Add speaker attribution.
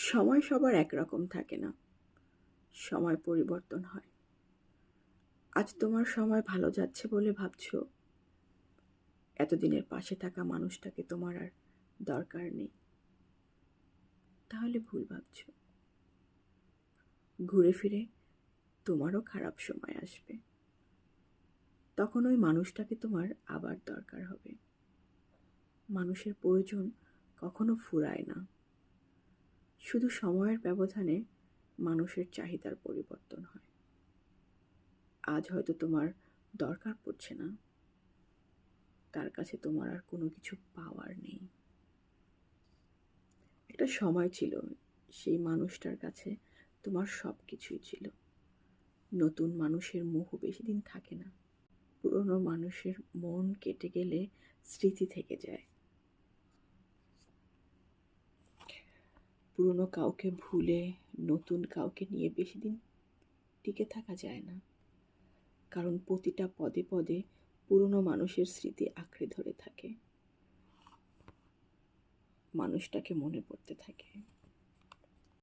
Speaker 1: সময় সবার একরকম থাকে না, সময় পরিবর্তন হয়। আজ তোমার সময় ভালো যাচ্ছে বলে ভাবছো এতদিনের পাশে থাকা মানুষটাকে তোমার আর দরকার নেই, তাহলে ভুল ভাবছো। ঘুরে ফিরে তোমারও খারাপ সময় আসবে, তখন ওই মানুষটাকে তোমার আবার দরকার হবে। মানুষের প্রয়োজন কখনো ফুরায় না, শুধু সময়ের ব্যবধানে মানুষের চাহিদার পরিবর্তন হয়। আজ হয়তো তোমার দরকার পড়ছে না, তার কাছে তোমার আর কোনো কিছু পাওয়ার নেই। একটা সময় ছিল সেই মানুষটার কাছে তোমার সব কিছুই ছিল। নতুন মানুষের মোহ বেশি দিন থাকে না, পুরনো মানুষের মন কেটে গেলে স্মৃতি থেকে যায়। পুরনো কাউকে ভুলে নতুন কাউকে নিয়ে বেশি দিন টিকে থাকা যায় না, কারণ প্রতিটা পদে পদে পুরনো মানুষের স্মৃতি আঁকড়ে ধরে থাকে, মানুষটাকে মনে পড়তে থাকে।